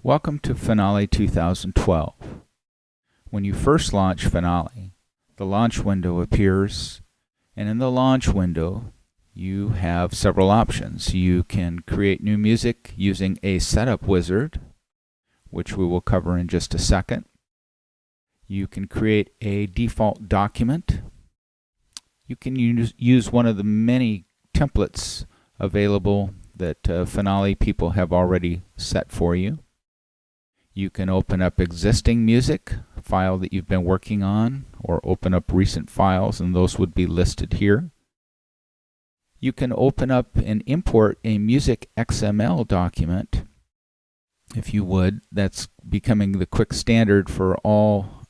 Welcome to Finale 2012. When you first launch Finale, the launch window appears, and in the launch window you have several options. You can create new music using a setup wizard, which we will cover in just a second. You can create a default document. You can use one of the many templates available that Finale people have already set for you. You can open up existing music, a file that you've been working on, or open up recent files, and those would be listed here. You can open up and import a music XML document, if you would. That's becoming the quick standard for all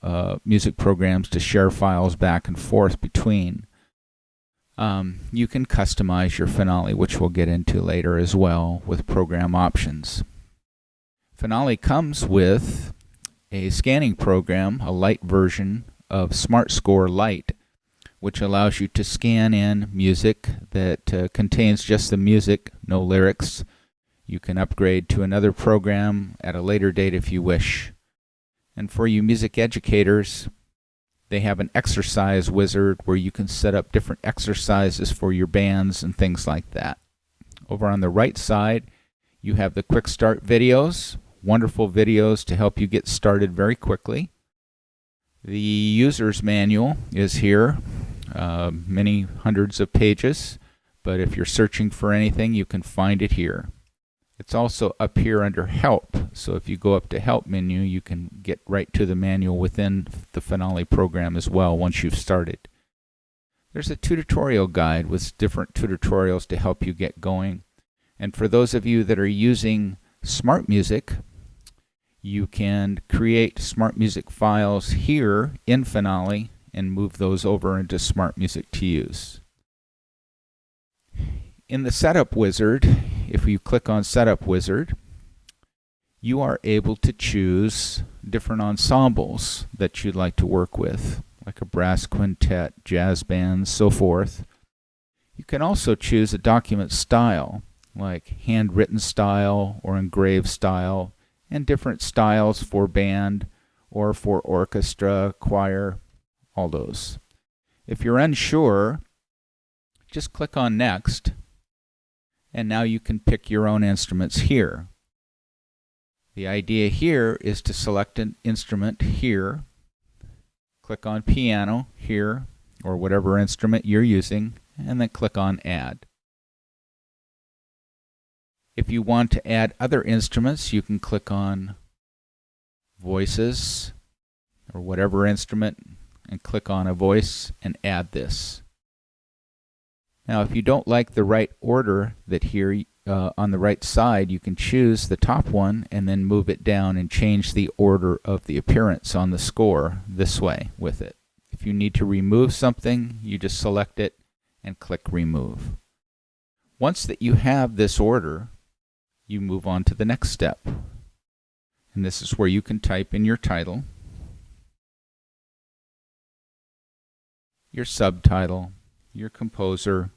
music programs to share files back and forth between. You can customize your Finale, which we'll get into later as well, with program options. Finale comes with a scanning program, a light version of SmartScore Lite, which allows you to scan in music that contains just the music, no lyrics. You can upgrade to another program at a later date if you wish. And for you music educators, they have an exercise wizard where you can set up different exercises for your bands and things like that. Over on the right side, you have the quick start videos. Wonderful videos to help you get started very quickly. The user's manual is here, many hundreds of pages, but if you're searching for anything, you can find it here. It's also up here under Help, so if you go up to Help menu, you can get right to the manual within the Finale program as well once you've started. There's a tutorial guide with different tutorials to help you get going. And for those of you that are using Smart Music, you can create Smart Music files here in Finale and move those over into Smart Music to use. In the Setup Wizard, if you click on Setup Wizard, you are able to choose different ensembles that you'd like to work with, like a brass quintet, jazz bands, so forth. You can also choose a document style, like handwritten style or engraved style, and different styles for band or for orchestra, choir, all those. If you're unsure, just click on Next, and now you can pick your own instruments here. The idea here is to select an instrument here, click on Piano here, or whatever instrument you're using, and then click on Add. If you want to add other instruments, you can click on Voices or whatever instrument and click on a voice and add this. Now, if you don't like the right order that here on the right side, you can choose the top one and then move it down and change the order of the appearance on the score this way with it. If you need to remove something, you just select it and click Remove. Once that you have this order, you move on to the next step. And this is where you can type in your title, your subtitle, your composer,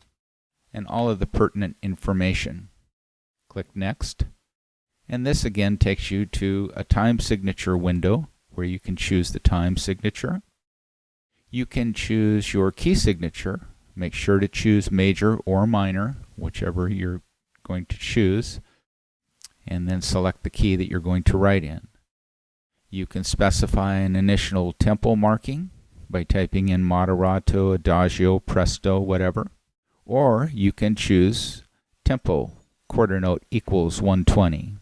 and all of the pertinent information. Click Next, and this again takes you to a time signature window where you can choose the time signature. You can choose your key signature. Make sure to choose major or minor, whichever you're going to choose, and then select the key that you're going to write in. You can specify an initial tempo marking by typing in moderato, adagio, presto, whatever. Or you can choose tempo, quarter note equals 120.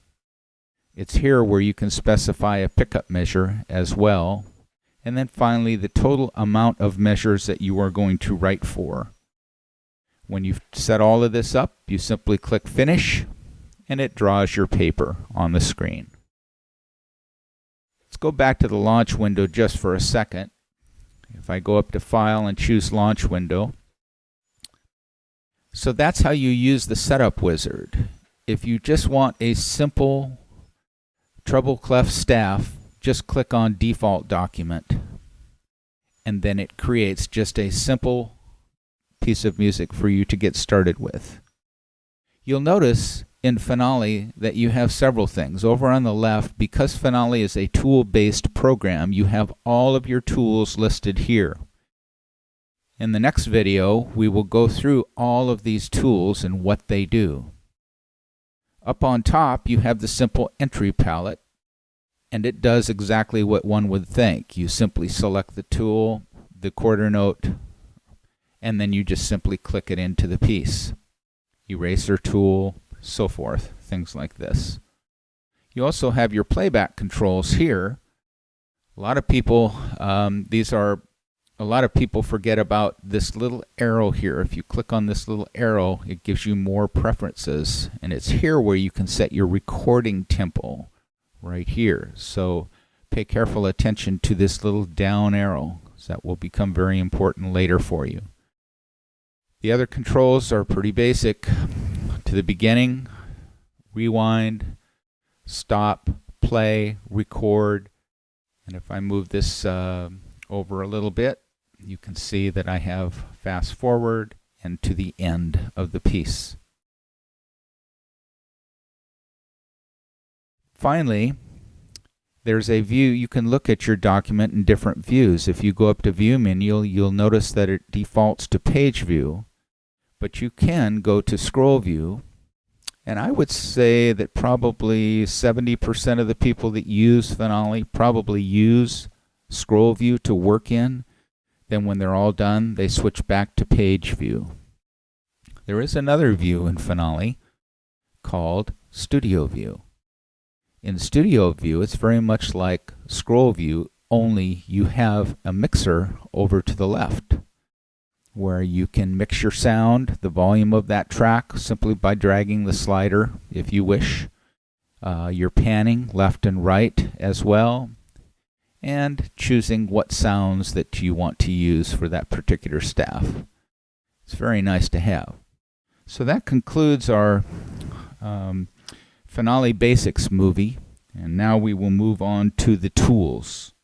It's here where you can specify a pickup measure as well. And then finally, the total amount of measures that you are going to write for. When you've set all of this up, you simply click Finish, and it draws your paper on the screen. Let's go back to the launch window just for a second. If I go up to File and choose Launch Window. So that's how you use the Setup Wizard. If you just want a simple treble clef staff, just click on Default Document, and then it creates just a simple piece of music for you to get started with. You'll notice in Finale that you have several things. Over on the left, because Finale is a tool-based program, you have all of your tools listed here. In the next video, we will go through all of these tools and what they do. Up on top, you have the simple entry palette, and it does exactly what one would think. You simply select the tool, the quarter note, and then you just simply click it into the piece. Eraser tool, so forth, things like this. You also have your playback controls here. A lot of people, a lot of people forget about this little arrow here. If you click on this little arrow, it gives you more preferences, and it's here where you can set your recording tempo, right here. So pay careful attention to this little down arrow, because that will become very important later for you. The other controls are pretty basic. To the beginning, rewind, stop, play, record, and if I move this over a little bit, you can see that I have fast forward and to the end of the piece. Finally, there's a view. You can look at your document in different views. If you go up to View menu, you'll notice that it defaults to Page View, but you can go to Scroll View, and I would say that probably 70% of the people that use Finale probably use Scroll View to work in. Then when they're all done, they switch back to Page View. There is another view in Finale called Studio View. In Studio View, it's very much like Scroll View, only you have a mixer over to the left where you can mix your sound, the volume of that track, simply by dragging the slider if you wish. Your panning left and right as well, and choosing what sounds that you want to use for that particular staff. It's very nice to have. So that concludes our Finale Basics movie, and now we will move on to the tools.